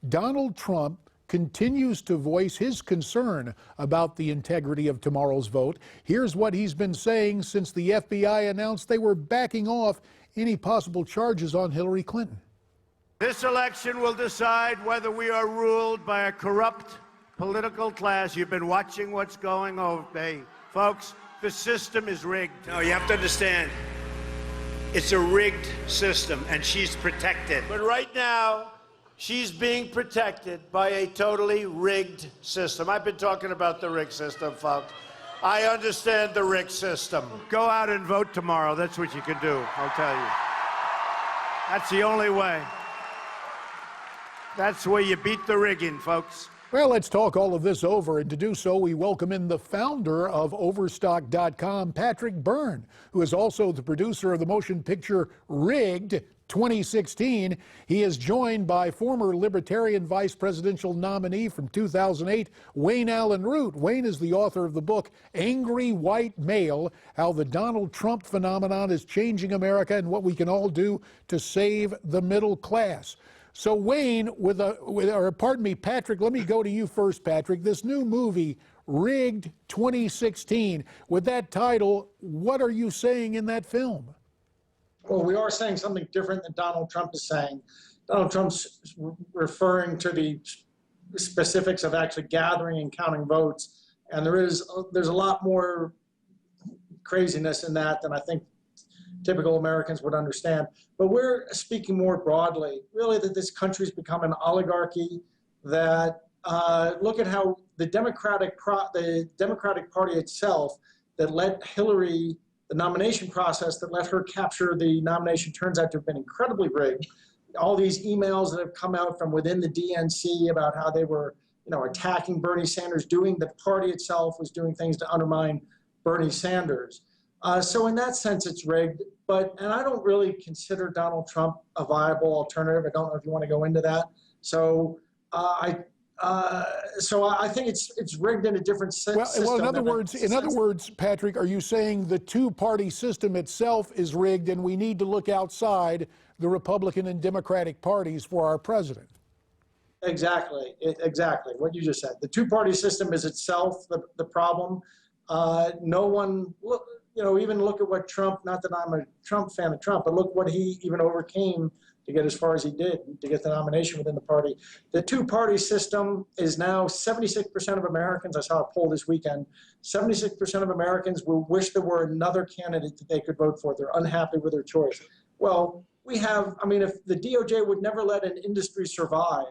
Donald Trump continues to voice his concern about the integrity of tomorrow's vote. Here's what he's been saying since the FBI announced they were backing off any possible charges on Hillary Clinton. This election will decide whether we are ruled by a corrupt political class. You've been watching what's going on. Hey, folks, the system is rigged. No, you have to understand, it's a rigged system, and she's protected. But right now, she's being protected by a totally rigged system. I've been talking about the rigged system, folks. I understand the rigged system. Go out and vote tomorrow. That's what you can do, I'll tell you. That's the only way. That's where you beat the rigging, folks. Well, let's talk all of this over, and to do so, we welcome in the founder of Overstock.com, Patrick Byrne, who is also the producer of the motion picture Rigged 2016. He is joined by former Libertarian vice presidential nominee from 2008, Wayne Allyn Root. Wayne is the author of the book Angry White Male: How the Donald Trump Phenomenon is Changing America and What We Can All Do to Save the Middle Class. So Wayne, Patrick, let me go to you first, Patrick. This new movie, Rigged 2016, with that title, what are you saying in that film? Well, we are saying something different than Donald Trump is saying. Donald Trump's referring to the specifics of actually gathering and counting votes, and there's a lot more craziness in that than I think typical Americans would understand. But we're speaking more broadly, really, that this country's become an oligarchy, that look at how the Democratic Party itself that let Hillary, the nomination process that let her capture the nomination, turns out to have been incredibly rigged. All these emails that have come out from within the DNC about how they were, attacking Bernie Sanders, the party itself was doing things to undermine Bernie Sanders. So in that sense, it's rigged. And I don't really consider Donald Trump a viable alternative. I don't know if you want to go into that. So I think it's rigged in a different system. Well, in other words, Patrick, are you saying the two-party system itself is rigged, and we need to look outside the Republican and Democratic parties for our president? Exactly. Exactly what you just said. The two-party system is itself the problem. No one. Even look at what Trump, not that I'm a Trump fan of Trump, but look what he even overcame to get as far as he did, to get the nomination within the party. The two-party system is now 76% of Americans, I saw a poll this weekend, 76% of Americans will wish there were another candidate that they could vote for. They're unhappy with their choice. Well, if the DOJ would never let an industry survive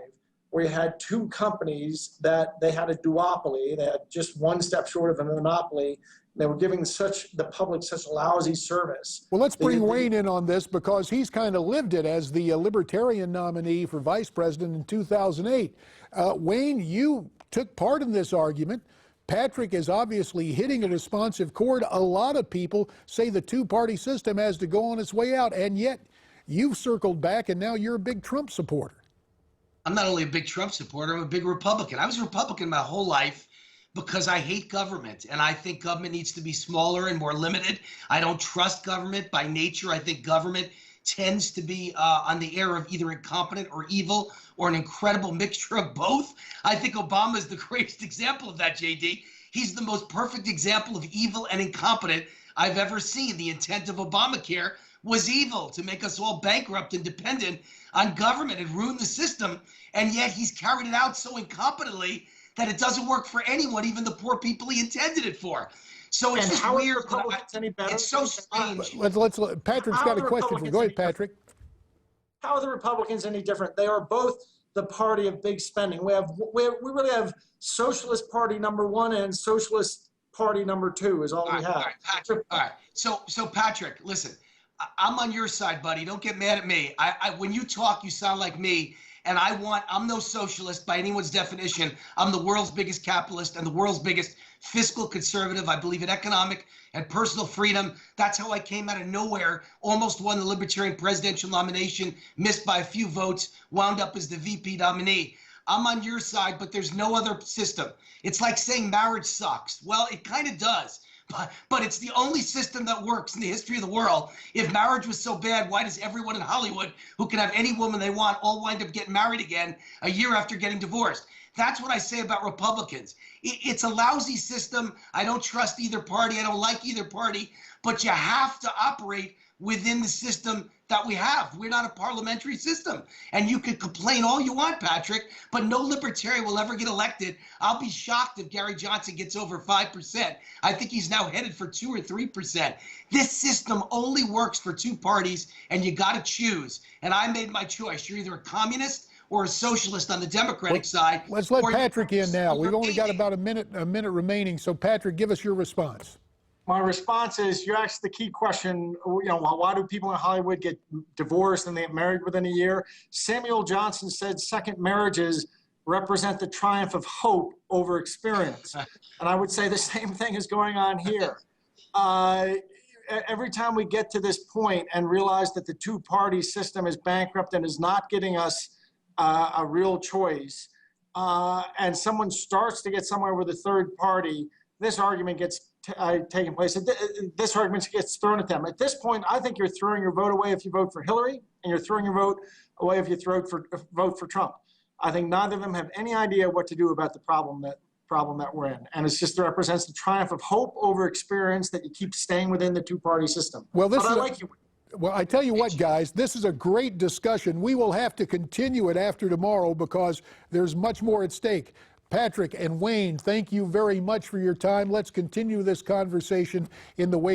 where you had two companies that they had a duopoly, they had just one step short of a monopoly, they were giving the public such lousy service. Well, let's bring Wayne in on this, because he's kind of lived it as the Libertarian nominee for vice president in 2008. Wayne, you took part in this argument. Patrick is obviously hitting a responsive chord. A lot of people say the two-party system has to go on its way out, and yet you've circled back, and now you're a big Trump supporter. I'm not only a big Trump supporter, I'm a big Republican. I was a Republican my whole life, because I hate government, and I think government needs to be smaller and more limited. I don't trust government by nature. I think government tends to be on the air of either incompetent or evil, or an incredible mixture of both. I think Obama is the greatest example of that, JD. He's the most perfect example of evil and incompetent I've ever seen. The intent of Obamacare was evil, to make us all bankrupt and dependent on government and ruin the system, and yet he's carried it out so incompetently that it doesn't work for anyone, even the poor people he intended it for. So it's just weird. It's so strange. Patrick's got a question for you. Go ahead, Patrick. How are the Republicans any different? They are both the party of big spending. We really have Socialist Party number one and Socialist Party number two is all we have. All right, Patrick. All right. So Patrick, listen, I'm on your side, buddy. Don't get mad at me. When you talk, you sound like me. And I'm no socialist by anyone's definition. I'm the world's biggest capitalist and the world's biggest fiscal conservative. I believe in economic and personal freedom. That's how I came out of nowhere, almost won the Libertarian presidential nomination, missed by a few votes, wound up as the VP nominee. I'm on your side, but there's no other system. It's like saying marriage sucks. Well, it kind of does. but it's the only system that works in the history of the world. If marriage was so bad, why does everyone in Hollywood who can have any woman they want all wind up getting married again a year after getting divorced? That's what I say about Republicans. It's a lousy system. I don't trust either party. I don't like either party, but you have to operate within the system that we have. We're not a parliamentary system. And you can complain all you want, Patrick, but no libertarian will ever get elected. I'll be shocked if Gary Johnson gets over 5%. I think he's now headed for 2 or 3%. This system only works for two parties, and you got to choose. And I made my choice. You're either a communist or a socialist on the Democratic side. Let's let Patrick in now. We've only got about a minute remaining. So, Patrick, give us your response. My response is, you asked the key question, why do people in Hollywood get divorced and they get married within a year? Samuel Johnson said second marriages represent the triumph of hope over experience. And I would say the same thing is going on here. Every time we get to this point and realize that the two-party system is bankrupt and is not getting us a real choice, and someone starts to get somewhere with a third party, this argument gets taken place. This argument gets thrown at them. At this point, I think you're throwing your vote away if you vote for Hillary, and you're throwing your vote away if you vote for Trump. I think neither of them have any idea what to do about the problem that we're in, and it's just represents the triumph of hope over experience that you keep staying within the two-party system. Well, Well, I tell you what, guys, this is a great discussion. We will have to continue it after tomorrow because there's much more at stake. Patrick and Wayne, thank you very much for your time. Let's continue this conversation in the wake